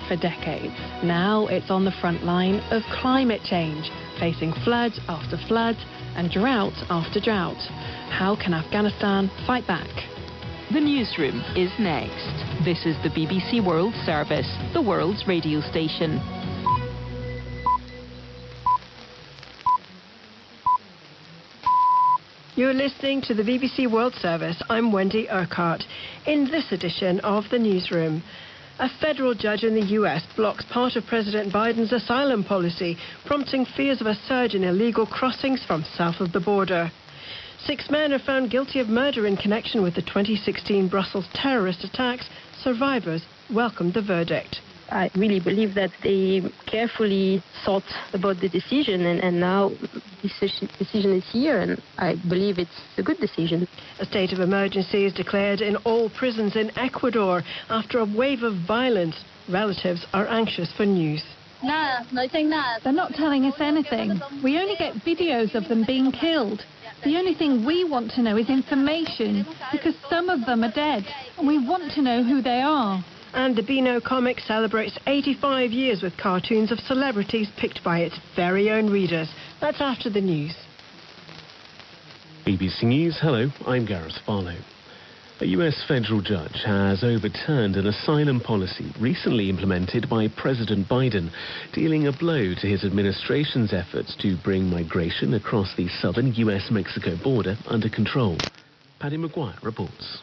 for decades. Now it's on the front line of climate change, facing flood after flood and drought after drought. How can Afghanistan fight back? The newsroom is next. This is the BBC World Service, the world's radio station. You're listening to the BBC World Service. I'm Wendy Urquhart. In this edition of the newsroom, a federal judge in the US blocks part of President Biden's asylum policy, prompting fears of a surge in illegal crossings from south of the border. 6 men are found guilty of murder in connection with the 2016 Brussels terrorist attacks. Survivors welcomed the verdict. I really believe that they carefully thought about the decision, and now this decision is here, and I believe it's a good decision. A state of emergency is declared in all prisons in Ecuador after a wave of violence. Relatives are anxious for news. They're not telling us anything. We only get videos of them being killed. The only thing we want to know is information, because some of them are dead, and we want to know who they are. And the Beano comic celebrates 85 years with cartoons of celebrities picked by its very own readers. That's after the news. BBC News, hello, I'm Gareth Barlow. A US federal judge has overturned an asylum policy recently implemented by President Biden, dealing a blow to his administration's efforts to bring migration across the southern US-Mexico border under control. Paddy Maguire reports.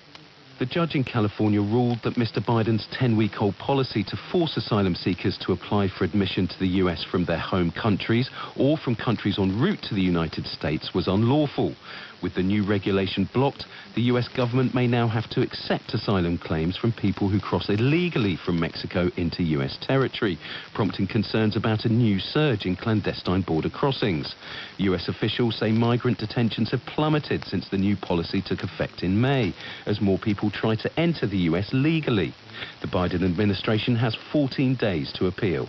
The judge in California ruled that Mr. Biden's 10-week-old policy to force asylum seekers to apply for admission to the US from their home countries or from countries en route to the United States was unlawful. With the new regulation blocked, the US government may now have to accept asylum claims from people who cross illegally from Mexico into US territory, prompting concerns about a new surge in clandestine border crossings. US officials say migrant detentions have plummeted since the new policy took effect in May, as more people try to enter the US legally. The Biden administration has 14 days to appeal.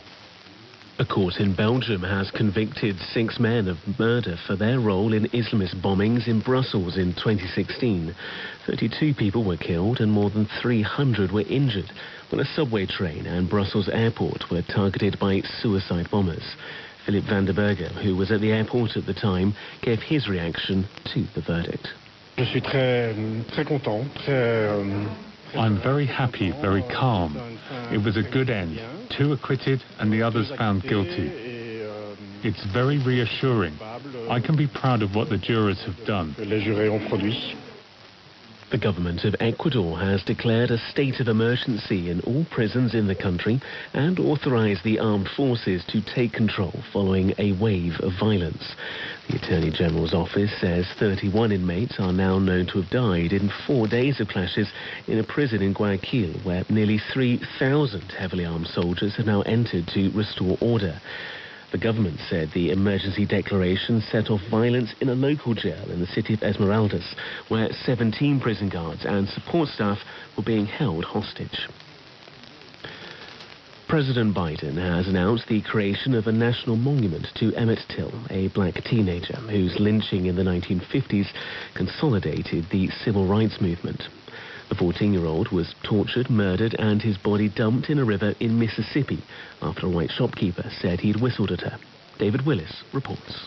A court in Belgium has convicted 6 men of murder for their role in Islamist bombings in Brussels in 2016. 32 people were killed and more than 300 were injured when a subway train and Brussels airport were targeted by suicide bombers. Philip van der Berger, who was at the airport at the time, gave his reaction to the verdict. Je suis très content, I'm very happy, very calm. It was a good end. 2 acquitted and the others found guilty. It's very reassuring. I can be proud of what the jurors have done. The government of Ecuador has declared a state of emergency in all prisons in the country and authorized the armed forces to take control following a wave of violence. The Attorney General's office says 31 inmates are now known to have died in 4 days of clashes in a prison in Guayaquil, where nearly 3,000 heavily armed soldiers have now entered to restore order. The government said the emergency declaration set off violence in a local jail in the city of Esmeraldas, where 17 prison guards and support staff were being held hostage. President Biden has announced the creation of a national monument to Emmett Till, a black teenager whose lynching in the 1950s consolidated the civil rights movement. The 14-year-old was tortured, murdered, and his body dumped in a river in Mississippi after a white shopkeeper said he'd whistled at her. David Willis reports.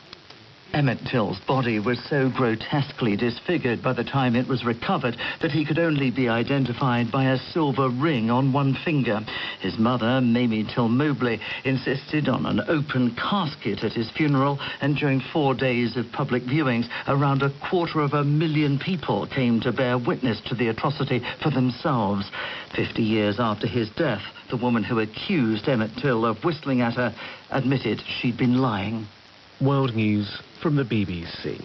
Emmett Till's body was so grotesquely disfigured by the time it was recovered that he could only be identified by a silver ring on one finger. His mother, Mamie Till Mobley, insisted on an open casket at his funeral, and during 4 days of public viewings, around 250,000 people came to bear witness to the atrocity for themselves. 50 years after his death, the woman who accused Emmett Till of whistling at her admitted she'd been lying. World News from the BBC.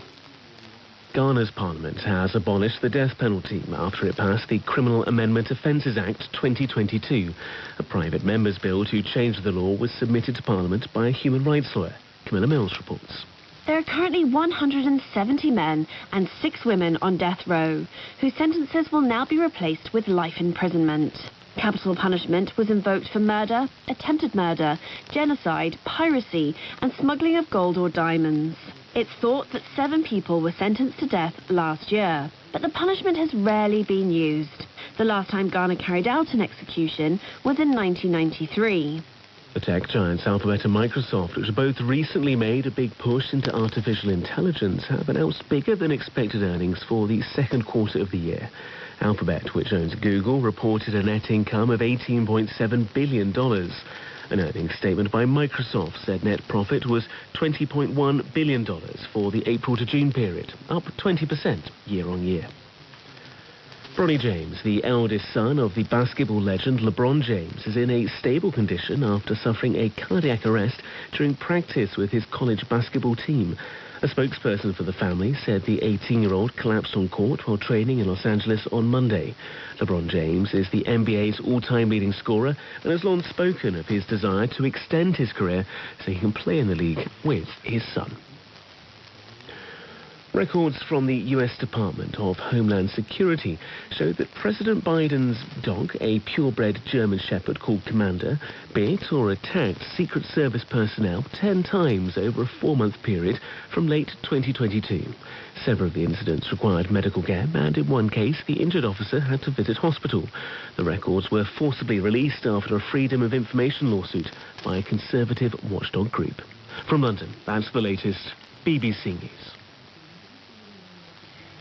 Ghana's parliament has abolished the death penalty after it passed the Criminal Amendment Offences Act 2022. A private member's bill to change the law was submitted to parliament by a human rights lawyer. Camilla Mills reports. There are currently 170 men and 6 women on death row, whose sentences will now be replaced with life imprisonment. Capital punishment was invoked for murder, attempted murder, genocide, piracy, and smuggling of gold or diamonds. It's thought that 7 people were sentenced to death last year. but the punishment has rarely been used. The last time Ghana carried out an execution was in 1993. The tech giants Alphabet and Microsoft, which have both recently made a big push into artificial intelligence, have announced bigger than expected earnings for the second quarter of the year. Alphabet, which owns Google, reported a net income of $18.7 billion. An earnings statement by Microsoft said net profit was $20.1 billion for the April to June period, up 20% year-on-year. Bronny James, the eldest son of the basketball legend LeBron James, is in a stable condition after suffering a cardiac arrest during practice with his college basketball team. A spokesperson for the family said the 18-year-old collapsed on court while training in Los Angeles on Monday. LeBron James is the NBA's all-time leading scorer and has long spoken of his desire to extend his career so he can play in the league with his son. Records from the U.S. Department of Homeland Security show that President Biden's dog, a purebred German Shepherd called Commander, bit or attacked Secret Service personnel 10 times over a 4-month period from late 2022. Several of the incidents required medical care, and in one case, the injured officer had to visit hospital. The records were forcibly released after a Freedom of Information lawsuit by a conservative watchdog group. From London, that's the latest BBC News.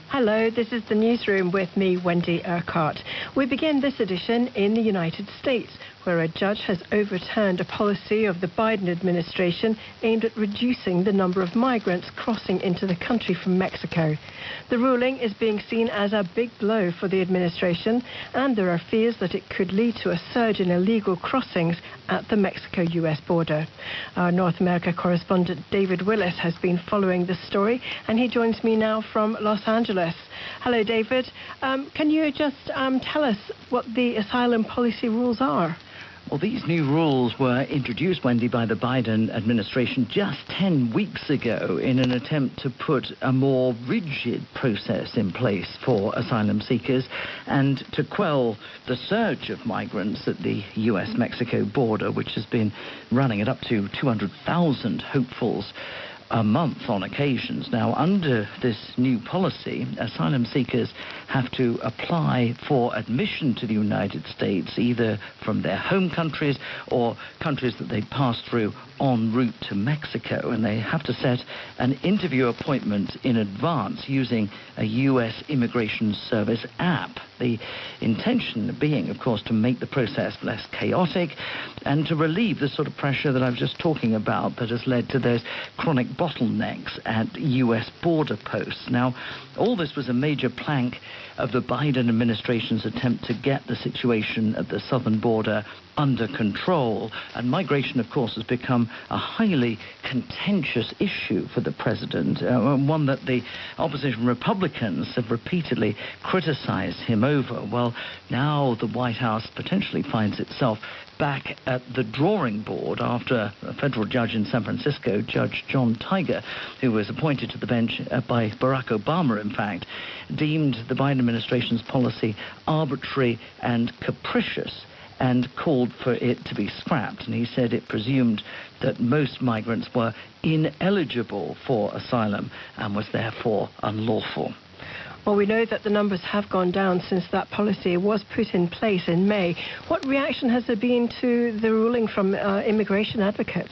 Hello, this is the newsroom with me, Wendy Urquhart. We begin this edition in the United States, where a judge has overturned a policy of the Biden administration aimed at reducing the number of migrants crossing into the country from Mexico. The ruling is being seen as a big blow for the administration, and there are fears that it could lead to a surge in illegal crossings at the Mexico-US border. Our North America correspondent David Willis has been following this story, and he joins me now from Los Angeles. Hello, David. Can you just tell us what the asylum policy rules are? Well, these new rules were introduced, Wendy, by the Biden administration just 10 weeks ago in an attempt to put a more rigid process in place for asylum seekers and to quell the surge of migrants at the US-Mexico border, which has been running at up to 200,000 hopefuls a month on occasions. Now, under this new policy, asylum seekers have to apply for admission to the United States, either from their home countries or countries that they pass through en route to Mexico, and they have to set an interview appointment in advance using a U.S. Immigration Service app. The intention being, of course, to make the process less chaotic and to relieve the sort of pressure that I was just talking about that has led to those chronic bottlenecks at U.S. border posts. Now, all this was a major plank of the Biden administration's attempt to get the situation at the southern border under control. And migration, of course, has become a highly contentious issue for the president, one that the opposition Republicans have repeatedly criticized him over. Well, now the White House potentially finds itself back at the drawing board after a federal judge in San Francisco, Judge John Tiger, who was appointed to the bench by Barack Obama, in fact, deemed the Biden administration's policy arbitrary and capricious and called for it to be scrapped. And he said it presumed that most migrants were ineligible for asylum and was therefore unlawful. Well, we know that the numbers have gone down since that policy was put in place in May. What reaction has there been to the ruling from immigration advocates?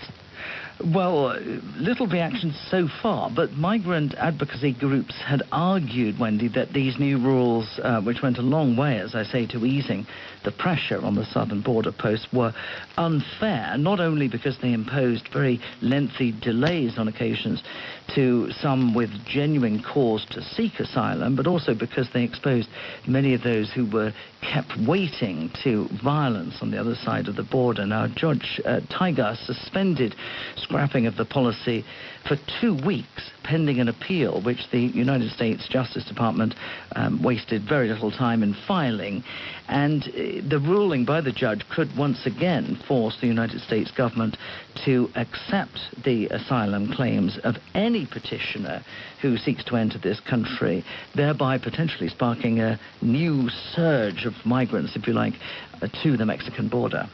Well, little reaction so far, but migrant advocacy groups had argued, Wendy, that these new rules, which went a long way, as I say, to easing the pressure on the southern border posts, were unfair, not only because they imposed very lengthy delays on occasions to some with genuine cause to seek asylum, but also because they exposed many of those who were kept waiting to violence on the other side of the border. Now, Judge Tiger suspended scrapping of the policy for 2 weeks, pending an appeal, which the United States Justice Department wasted very little time in filing. And the ruling by the judge could once again force the United States government to accept the asylum claims of any petitioner who seeks to enter this country, thereby potentially sparking a new surge of migrants, if you like, to the Mexican border.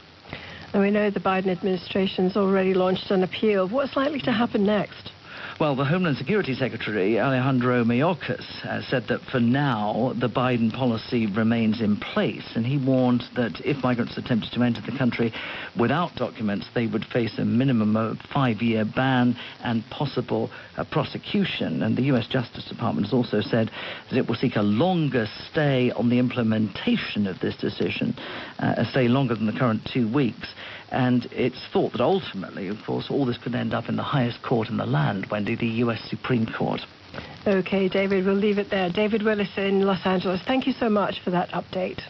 And we know the Biden administration's already launched an appeal. What's likely to happen next? Well, the Homeland Security Secretary, Alejandro Mayorkas, said that for now the Biden policy remains in place, and he warned that if migrants attempted to enter the country without documents, they would face a minimum of 5-year ban and possible prosecution. And the U.S. Justice Department has also said that it will seek a longer stay on the implementation of this decision, a stay longer than the current 2 weeks. And it's thought that ultimately, of course, all this could end up in the highest court in the land, Wendy, the U.S. Supreme Court. OK, David, we'll leave it there. David Willis in Los Angeles, thank you so much for that update.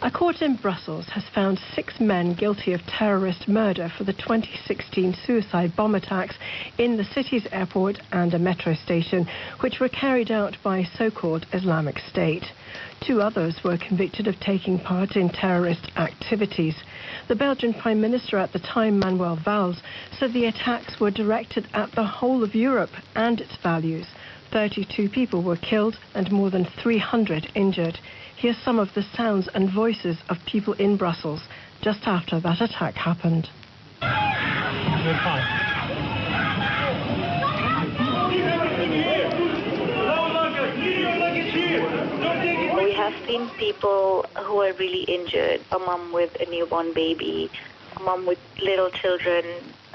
A court in Brussels has found 6 men guilty of terrorist murder for the 2016 suicide bomb attacks in the city's airport and a metro station, which were carried out by so-called Islamic State. 2 others were convicted of taking part in terrorist activities. The Belgian Prime Minister at the time, Manuel Valls, said the attacks were directed at the whole of Europe and its values. 32 people were killed and more than 300 injured. Here's some of the sounds and voices of people in Brussels just after that attack happened. We have seen people who are really injured, a mom with a newborn baby, a mom with little children,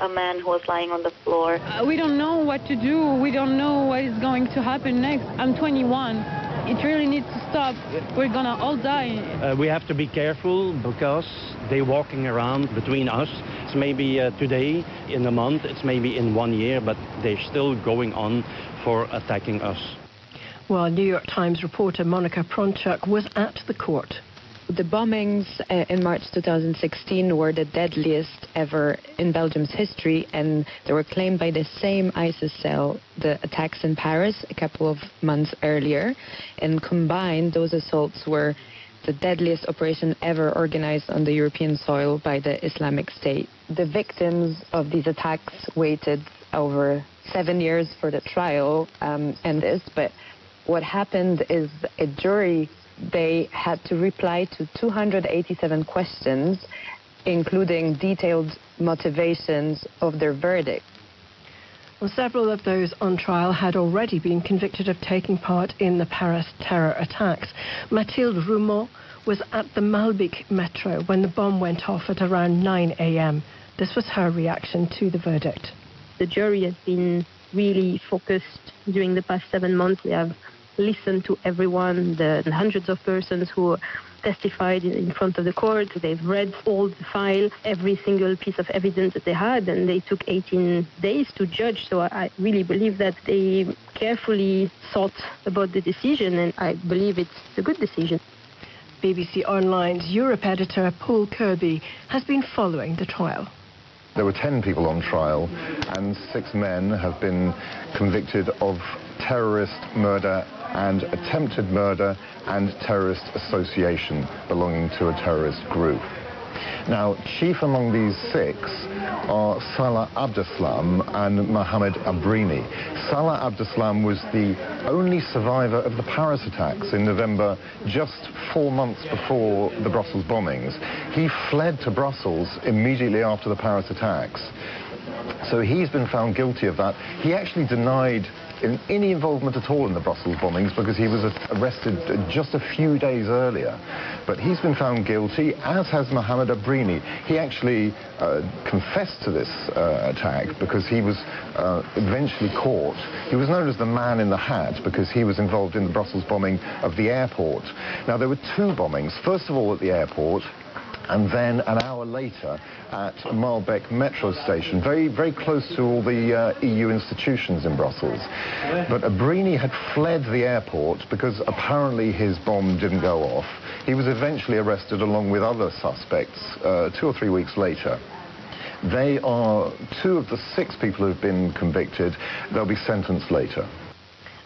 a man who was lying on the floor. We don't know what to do. We don't know what is going to happen next. I'm 21. It really needs to stop. We're gonna all die. We have to be careful because they're walking around between us. It's maybe today, in a month, it's maybe in 1 year, but they're still going on for attacking us. Well, New York Times reporter Monica Pronchuk was at the court. The bombings in March 2016 were the deadliest ever in Belgium's history, and they were claimed by the same ISIS cell, the attacks in Paris a couple of months earlier. And combined, those assaults were the deadliest operation ever organized on the European soil by the Islamic State. The victims of these attacks waited over 7 years for the trial and this, but what happened is a jury, they had to reply to 287 questions, including detailed motivations of their verdict. Well, several of those on trial had already been convicted of taking part in the Paris terror attacks. Mathilde Roumont was at the Malbec metro when the bomb went off at around 9 a.m. This was her reaction to the verdict. The jury has been really focused during the past 7 months. They have listened to everyone, the hundreds of persons who testified in front of the court. They've read all the file, every single piece of evidence that they had, and they took 18 days to judge. So I really believe that they carefully thought about the decision, and I believe it's a good decision. BBC Online's Europe editor Paul Kirby has been following the trial. There were 10 people on trial, and 6 men have been convicted of terrorist murder and attempted murder and terrorist association belonging to a terrorist group. Now, chief among these 6 are Salah Abdeslam and Mohammed Abrini. Salah Abdeslam was the only survivor of the Paris attacks in November, just 4 months before the Brussels bombings. He fled to Brussels immediately after the Paris attacks. So he's been found guilty of that. He actually denied any involvement at all in the Brussels bombings because he was arrested just a few days earlier. But he's been found guilty, as has Mohammed Abrini. He actually confessed to this attack because he was eventually caught. He was known as the man in the hat because he was involved in the Brussels bombing of the airport. Now, there were 2 bombings. First of all at the airport, and then an hour later at Malbec metro station, very, very close to all the EU institutions in Brussels. But Abrini had fled the airport because apparently his bomb didn't go off. He was eventually arrested along with other suspects 2 or 3 weeks later. They are 2 of the 6 people who've been convicted. They'll be sentenced later.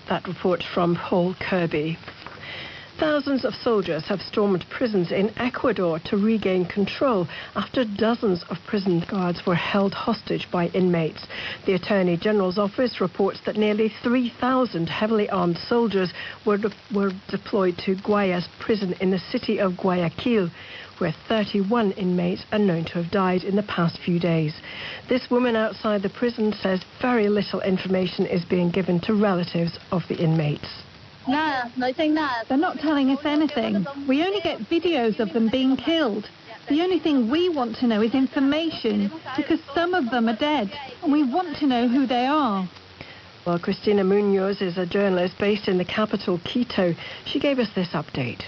That report from Paul Kirby. Thousands of soldiers have stormed prisons in Ecuador to regain control after dozens of prison guards were held hostage by inmates. The Attorney General's office reports that nearly 3,000 heavily armed soldiers were deployed to Guayas prison in the city of Guayaquil, where 31 inmates are known to have died in the past few days. This woman outside the prison says very little information is being given to relatives of the inmates. They're not telling us anything. We only get videos of them being killed. The only thing we want to know is information, because some of them are dead, and we want to know who they are. Well, Cristina Munoz is a journalist based in the capital, Quito. She gave us this update.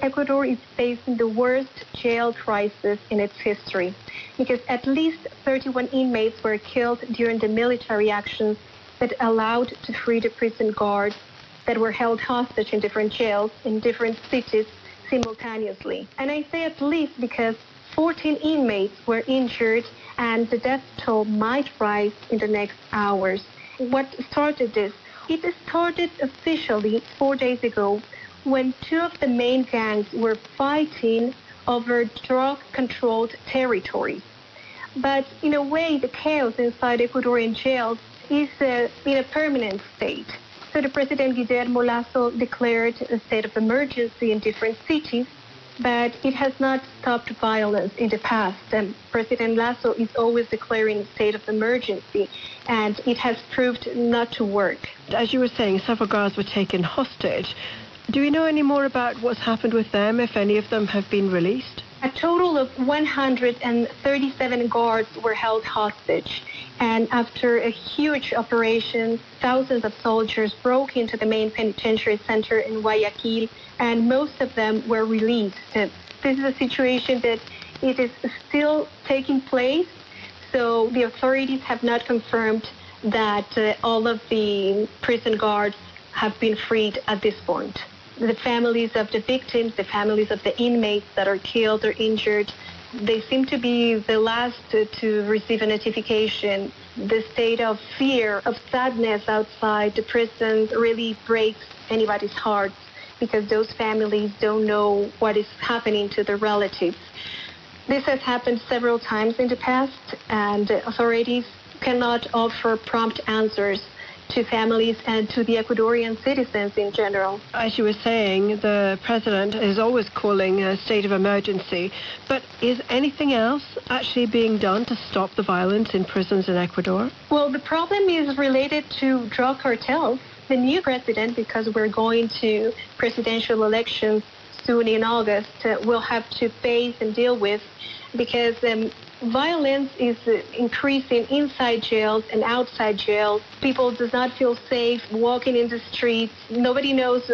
Ecuador is facing the worst jail crisis in its history, because at least 31 inmates were killed during the military actions that allowed to free the prison guards that were held hostage in different jails in different cities simultaneously. And I say at least because 14 inmates were injured and the death toll might rise in the next hours. What started this? It started officially 4 days ago when two of the main gangs were fighting over drug-controlled territories. But in a way, the chaos inside Ecuadorian jails is in a permanent state. So the President Guillermo Lasso declared a state of emergency in different cities, but it has not stopped violence in the past. And President Lasso is always declaring a state of emergency, and it has proved not to work. As you were saying, several guards were taken hostage. Do we know any more about what's happened with them, if any of them have been released? A total of 137 guards were held hostage. And after a huge operation, thousands of soldiers broke into the main penitentiary center in Guayaquil, and most of them were released. This is a situation that it is still taking place, so the authorities have not confirmed that all of the prison guards have been freed at this point. The families of the victims, the families of the inmates that are killed or injured, they seem to be the last to receive a notification. The state of fear, of sadness outside the prisons really breaks anybody's hearts, because those families don't know what is happening to their relatives. This has happened several times in the past, and authorities cannot offer prompt answers to families and to the Ecuadorian citizens in general. As you were saying, the president is always calling a state of emergency, but is anything else actually being done to stop the violence in prisons in Ecuador? Well, the problem is related to drug cartels. The new president, because we're going to presidential elections soon in August, will have to face and deal with, because violence is increasing inside jails and outside jails. People do not feel safe walking in the streets. Nobody knows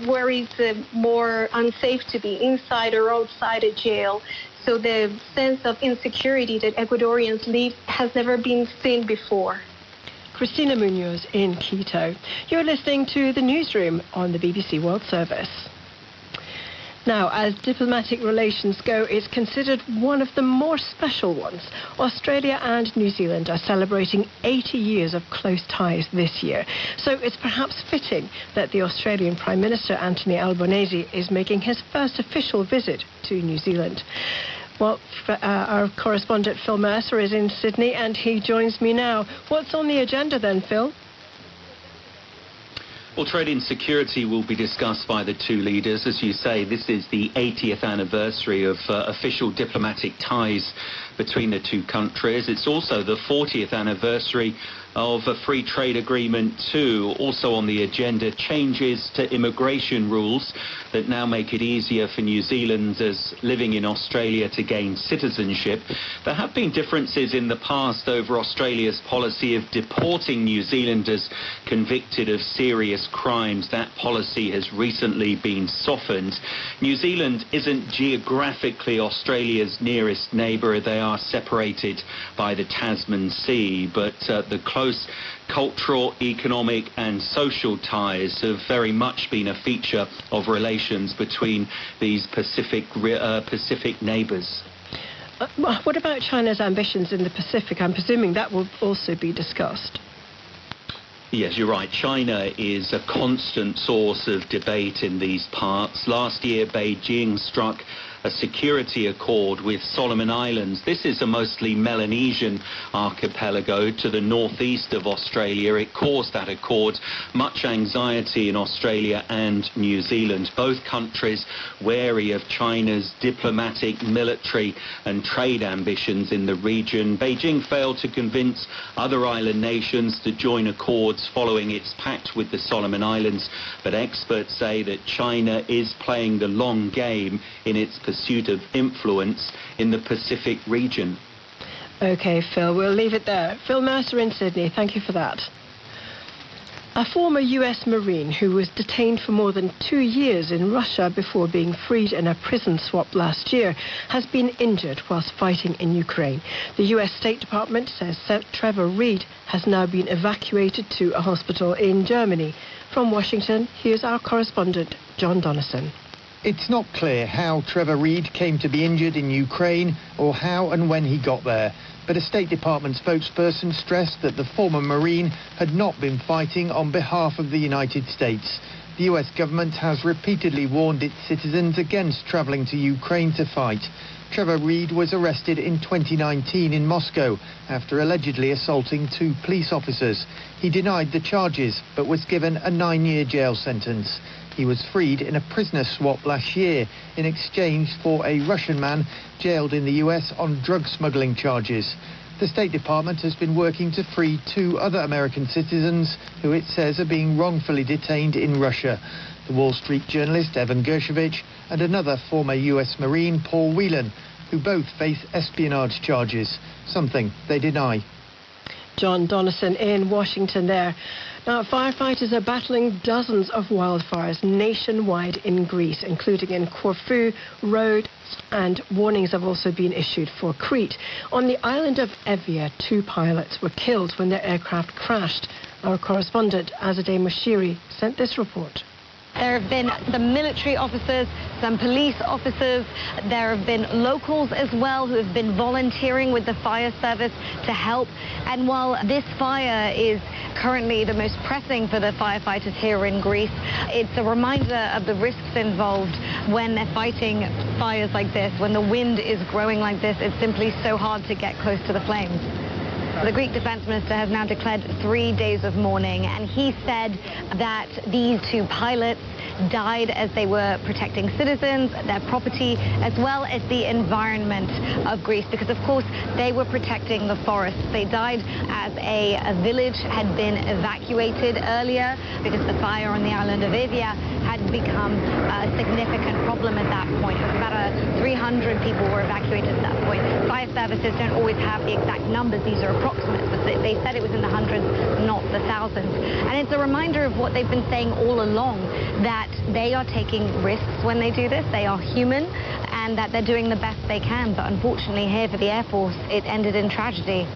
where is more unsafe to be, inside or outside a jail. So the sense of insecurity that Ecuadorians live has never been seen before. Cristina Munoz in Quito. You're listening to the Newsroom on the BBC World Service. Now, as diplomatic relations go, it's considered one of the more special ones. Australia and New Zealand are celebrating 80 years of close ties this year. So it's perhaps fitting that the Australian Prime Minister, Anthony Albanese, is making his first official visit to New Zealand. Well, our correspondent Phil Mercer is in Sydney and he joins me now. What's on the agenda then, Phil? Well, trade and security will be discussed by the two leaders. As you say, this is the 80th anniversary of official diplomatic ties between the two countries. It's also the 40th anniversary of a free trade agreement too. Also on the agenda, changes to immigration rules that now make it easier for New Zealanders living in Australia to gain citizenship. There have been differences in the past over Australia's policy of deporting New Zealanders convicted of serious crimes. That policy has recently been softened. New Zealand isn't geographically Australia's nearest neighbour. They are separated by the Tasman Sea, but the close cultural, economic and social ties have very much been a feature of relations between these Pacific neighbours. What about China's ambitions in the Pacific? I'm presuming that will also be discussed. Yes, you're right. China is a constant source of debate in these parts. Last year, Beijing struck a security accord with Solomon Islands. This is a mostly Melanesian archipelago to the northeast of Australia. It caused that accord much anxiety in Australia and New Zealand, both countries wary of China's diplomatic, military and trade ambitions in the region. Beijing failed to convince other island nations to join accords following its pact with the Solomon Islands, but experts say that China is playing the long game in its pursuit of influence in the Pacific region. OK, Phil, we'll leave it there. Phil Mercer in Sydney, thank you for that. A former US Marine who was detained for more than 2 years in Russia before being freed in a prison swap last year has been injured whilst fighting in Ukraine. The US State Department says Trevor Reed has now been evacuated to a hospital in Germany. From Washington, here's our correspondent, John Donnison. It's not clear how Trevor Reed came to be injured in Ukraine or how and when he got there. But a State Department spokesperson stressed that the former Marine had not been fighting on behalf of the United States. The US government has repeatedly warned its citizens against travelling to Ukraine to fight. Trevor Reed was arrested in 2019 in Moscow after allegedly assaulting 2 police officers. He denied the charges but was given a 9-year jail sentence. He was freed in a prisoner swap last year in exchange for a Russian man jailed in the US on drug smuggling charges. The State Department has been working to free 2 other American citizens who it says are being wrongfully detained in Russia. The Wall Street journalist Evan Gershkovich and another former US Marine, Paul Whelan, who both face espionage charges, something they deny. John Donnison in Washington there. Now, firefighters are battling dozens of wildfires nationwide in Greece, including in Corfu, Rhodes, and warnings have also been issued for Crete. On the island of Evia, 2 pilots were killed when their aircraft crashed. Our correspondent, Azadeh Moshiri, sent this report. There have been some military officers, some police officers. There have been locals as well who have been volunteering with the fire service to help. And while this fire is currently the most pressing for the firefighters here in Greece, it's a reminder of the risks involved when they're fighting fires like this. When the wind is growing like this, it's simply so hard to get close to the flames. The Greek defense minister has now declared 3 days of mourning, and he said that these 2 pilots died as they were protecting citizens, their property, as well as the environment of Greece, because of course they were protecting the forests. They died as a village had been evacuated earlier because the fire on the island of Evia had become a significant problem at that point. It was about 300 people were evacuated at that point. Fire services don't always have the exact numbers. These are approximates, but they said it was in the hundreds, not the thousands. And it's a reminder of what they've been saying all along, that they are taking risks when they do this. They are human, and that they're doing the best they can. But unfortunately here for the Air Force, it ended in tragedy.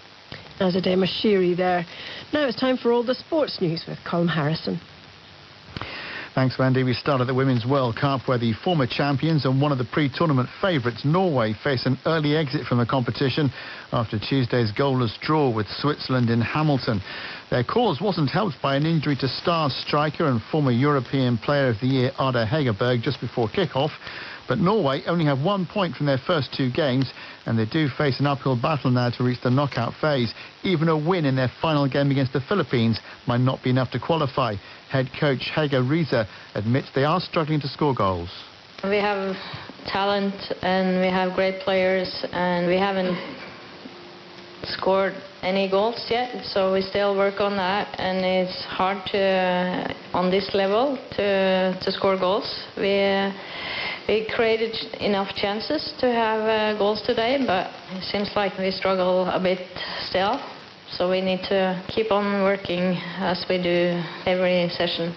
Azadeh Moshiri there. Now it's time for all the sports news with Colm Harrison. Thanks, Wendy. We start at the Women's World Cup, where the former champions and one of the pre-tournament favourites, Norway, face an early exit from the competition after Tuesday's goalless draw with Switzerland in Hamilton. Their cause wasn't helped by an injury to star striker and former European Player of the Year Ada Hegerberg just before kick-off. But Norway only have 1 point from their first 2 games, and they do face an uphill battle now to reach the knockout phase. Even a win in their final game against the Philippines might not be enough to qualify. Head coach Hege Riise admits they are struggling to score goals. We have talent and we have great players, and we haven't scored any goals yet, so we still work on that, and it's hard to on this level to score goals. We created enough chances to have goals today, but it seems like we struggle a bit still, so we need to keep on working as we do every session.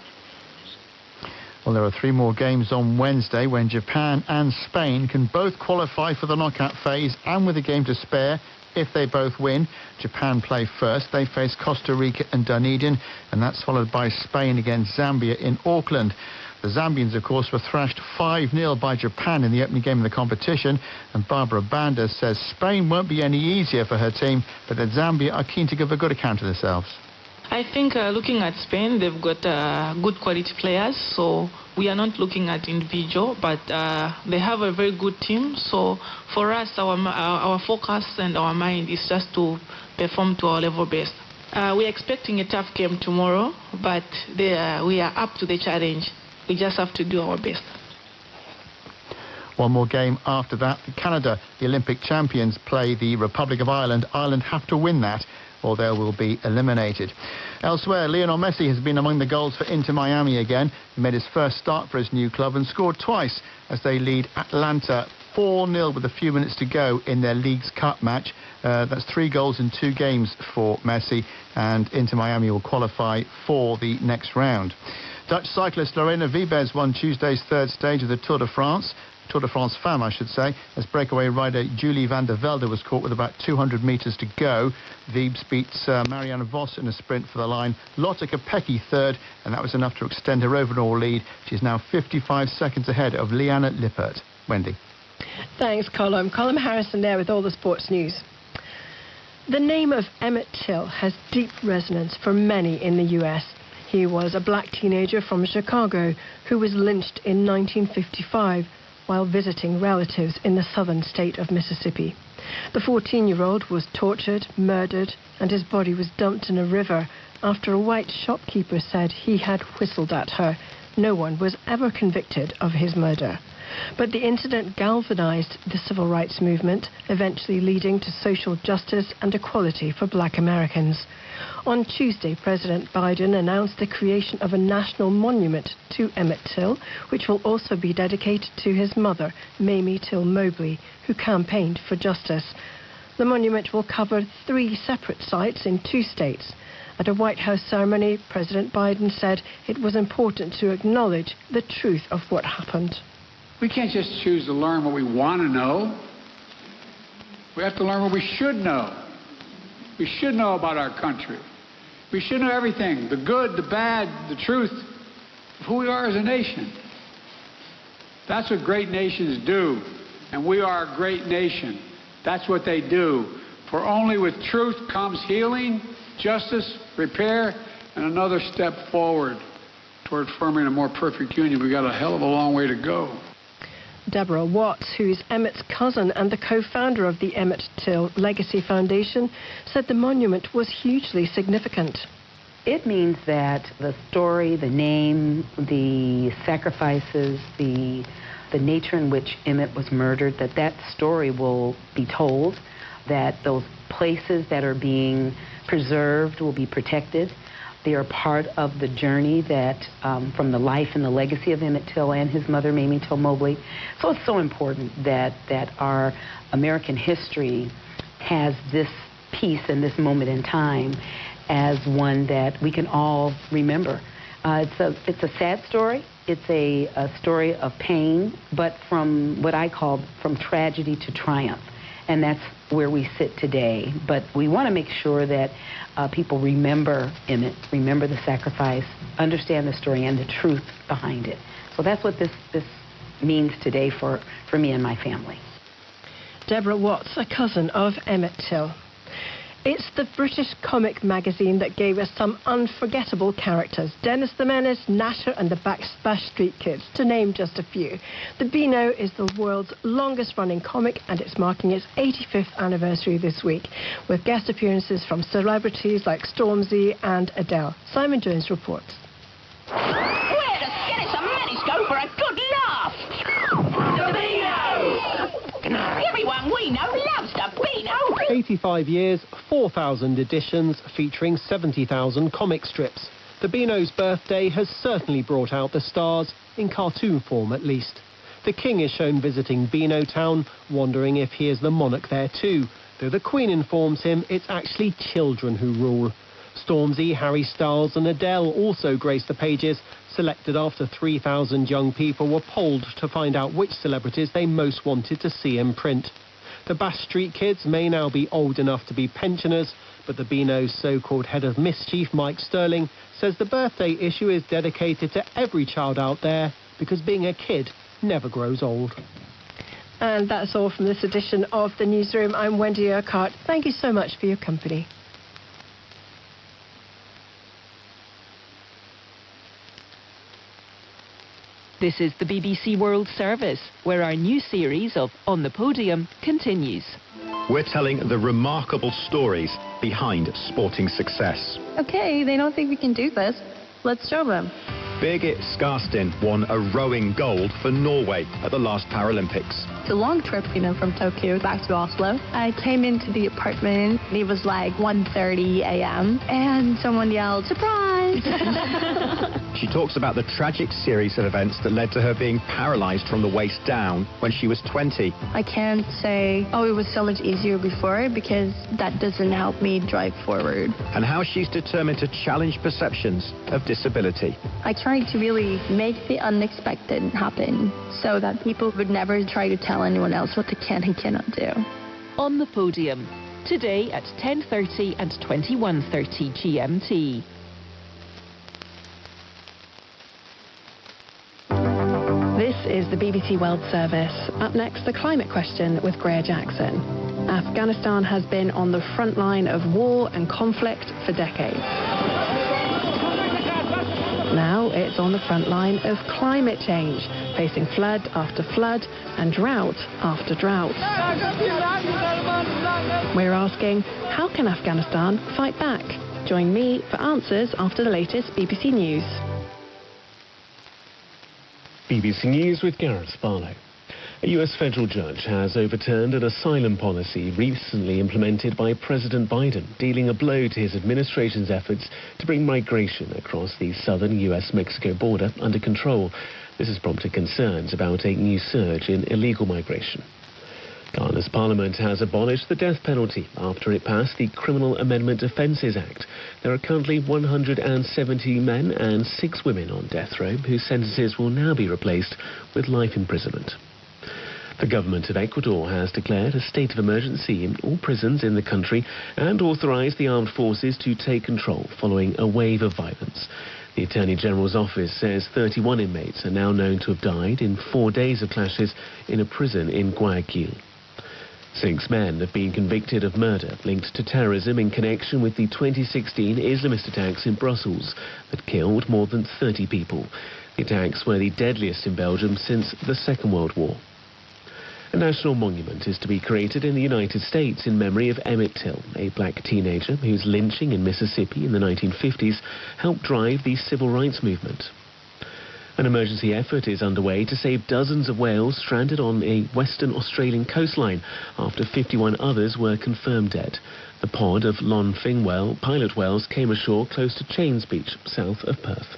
Well, there are 3 more games on Wednesday when Japan and Spain can both qualify for the knockout phase, and with a game to spare. If they both win, Japan play first. They face Costa Rica and Dunedin, and that's followed by Spain against Zambia in Auckland. The Zambians, of course, were thrashed 5-0 by Japan in the opening game of the competition, and Barbara Banda says Spain won't be any easier for her team, but that Zambia are keen to give a good account of themselves. I think looking at Spain, they've got good quality players, so we are not looking at individual, but they have a very good team. So for us, our focus and our mind is just to perform to our level best. We're expecting a tough game tomorrow, but we are up to the challenge. We just have to do our best. One more game after that. Canada, the Olympic champions, play the Republic of Ireland. Ireland have to win that, or they will be eliminated. Elsewhere, Lionel Messi has been among the goals for Inter Miami again. He made his first start for his new club and scored twice as they lead Atlanta 4-0 with a few minutes to go in their Leagues Cup match. That's 3 goals in 2 games for Messi, and Inter Miami will qualify for the next round. Dutch cyclist Lorena Wiebes won Tuesday's 3rd stage of the Tour de France Femme, I should say, as breakaway rider Julie van der Velde was caught with about 200 metres to go. Wiebes beats Marianne Vos in a sprint for the line. Lotte Kopecky 3rd, and that was enough to extend her overall lead. She's now 55 seconds ahead of Liane Lippert. Wendy. Thanks, Colm. Colm Harrison there with all the sports news. The name of Emmett Till has deep resonance for many in the US. He was a black teenager from Chicago who was lynched in 1955 while visiting relatives in the southern state of Mississippi. The 14-year-old was tortured, murdered, and his body was dumped in a river after a white shopkeeper said he had whistled at her. No one was ever convicted of his murder. But the incident galvanized the civil rights movement, eventually leading to social justice and equality for black Americans. On Tuesday, President Biden announced the creation of a national monument to Emmett Till, which will also be dedicated to his mother, Mamie Till Mobley, who campaigned for justice. The monument will cover 3 separate sites in 2 states. At a White House ceremony, President Biden said it was important to acknowledge the truth of what happened. We can't just choose to learn what we want to know. We have to learn what we should know. We should know about our country. We should know everything, the good, the bad, the truth of who we are as a nation. That's what great nations do, and we are a great nation. That's what they do. For only with truth comes healing, justice, repair, and another step forward toward forming a more perfect union. We've got a hell of a long way to go. Deborah Watts, who's Emmett's cousin and the co-founder of the Emmett Till Legacy Foundation, said the monument was hugely significant. It means that the story, the name, the sacrifices, the nature in which Emmett was murdered, that story will be told, that those places that are being preserved will be protected. They are part of the journey that, from the life and the legacy of Emmett Till and his mother, Mamie Till Mobley. So it's so important that our American history has this piece and this moment in time as one that we can all remember. It's a sad story. It's a story of pain, but from what I call from tragedy to triumph. And that's where we sit today. But we want to make sure that people remember Emmett, remember the sacrifice, understand the story and the truth behind it. So that's what this means today for me and my family. Deborah Watts, a cousin of Emmett Till. It's the British comic magazine that gave us some unforgettable characters. Dennis the Menace, Gnasher and the Bash Street Kids, to name just a few. The Beano is the world's longest-running comic, and it's marking its 85th anniversary this week, with guest appearances from celebrities like Stormzy and Adele. Simon Jones reports. Where does Dennis the Menace go for a good laugh? The Beano! Everyone we know loves the Beano! 85 years, 4,000 editions featuring 70,000 comic strips. The Beano's birthday has certainly brought out the stars, in cartoon form at least. The King is shown visiting Beano Town, wondering if he is the monarch there too, though the Queen informs him it's actually children who rule. Stormzy, Harry Styles and Adele also grace the pages, selected after 3,000 young people were polled to find out which celebrities they most wanted to see in print. The Bash Street Kids may now be old enough to be pensioners, but the Beano's so-called head of mischief, Mike Sterling, says the birthday issue is dedicated to every child out there because being a kid never grows old. And that's all from this edition of The Newsroom. I'm Wendy Urquhart. Thank you so much for your company. This is the BBC World Service, where our new series of On the Podium continues. We're telling the remarkable stories behind sporting success. Okay, they don't think we can do this. Let's show them. Birgit Skarstein won a rowing gold for Norway at the last Paralympics. It's a long trip, from Tokyo back to Oslo. I came into the apartment, it was like 1:30 a.m. and someone yelled, "Surprise!" She talks about the tragic series of events that led to her being paralyzed from the waist down when she was 20. I can't say, oh, it was so much easier before, because that doesn't help me drive forward. And how she's determined to challenge perceptions of disability. I tried to really make the unexpected happen so that people would never try to tell anyone else what they can and cannot do. On the Podium, today at 10:30 and 21:30 GMT. This is the BBC World Service. Up next, the climate question with Greer Jackson. Afghanistan has been on the front line of war and conflict for decades. Now it's on the front line of climate change, facing flood after flood and drought after drought. We're asking, how can Afghanistan fight back? Join me for answers after the latest BBC News. BBC News with Gareth Barlow. A US federal judge has overturned an asylum policy recently implemented by President Biden, dealing a blow to his administration's efforts to bring migration across the southern US-Mexico border under control. This has prompted concerns about a new surge in illegal migration. Ghana's parliament has abolished the death penalty after it passed the Criminal Amendment Offences Act. There are currently 170 men and 6 women on death row whose sentences will now be replaced with life imprisonment. The government of Ecuador has declared a state of emergency in all prisons in the country and authorised the armed forces to take control following a wave of violence. The Attorney General's office says 31 inmates are now known to have died in 4 days of clashes in a prison in Guayaquil. 6 men have been convicted of murder linked to terrorism in connection with the 2016 Islamist attacks in Brussels that killed more than 30 people. The attacks were the deadliest in Belgium since the Second World War. A national monument is to be created in the United States in memory of Emmett Till, a black teenager whose lynching in Mississippi in the 1950s helped drive the civil rights movement. An emergency effort is underway to save dozens of whales stranded on a Western Australian coastline after 51 others were confirmed dead. The pod of long-fin pilot whales came ashore close to Chains Beach, south of Perth.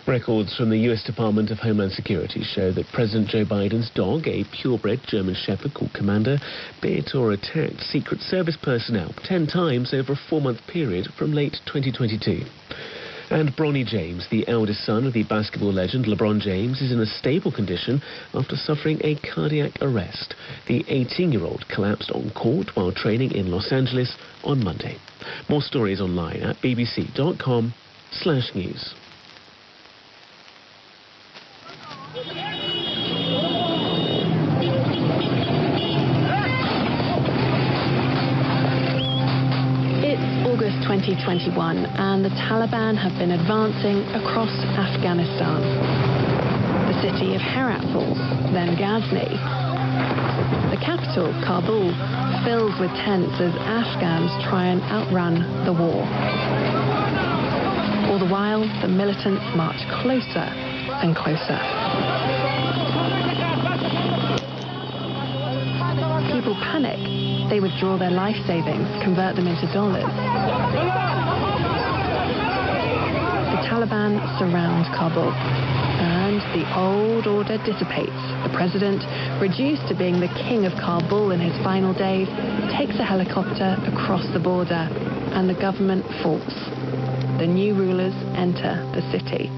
Records from the US Department of Homeland Security show that President Joe Biden's dog, a purebred German Shepherd called Commander, bit or attacked Secret Service personnel 10 times over a 4-month period from late 2022. And Bronny James, the eldest son of the basketball legend LeBron James, is in a stable condition after suffering a cardiac arrest. The 18-year-old collapsed on court while training in Los Angeles on Monday. More stories online at bbc.com/news. August 2021, and the Taliban have been advancing across Afghanistan. The city of Herat falls, then Ghazni. The capital, Kabul, fills with tents as Afghans try and outrun the war. All the while, the militants march closer and closer. People panic. They withdraw their life savings, convert them into dollars. The Taliban surround Kabul, and the old order dissipates. The president, reduced to being the king of Kabul in his final days, takes a helicopter across the border, and the government falls. The new rulers enter the city.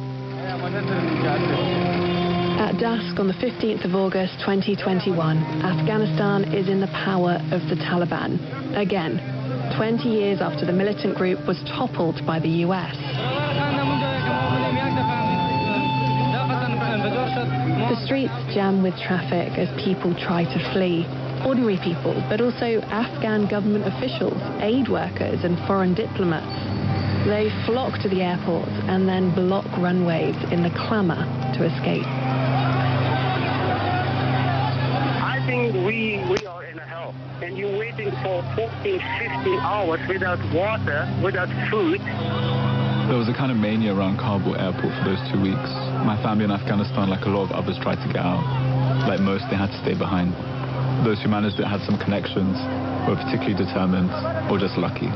At dusk on the 15th of August 2021, Afghanistan is in the power of the Taliban. Again, 20 years after the militant group was toppled by the US. The streets jam with traffic as people try to flee. Ordinary people, but also Afghan government officials, aid workers and foreign diplomats. They flock to the airport and then block runways in the clamour to escape. I think we are in a hell, and you're waiting for 14, 15 hours without water, without food. There was a kind of mania around Kabul airport for those 2 weeks. My family in Afghanistan, like a lot of others, tried to get out. Like most, they had to stay behind. Those who managed it had some connections, were particularly determined, or just lucky.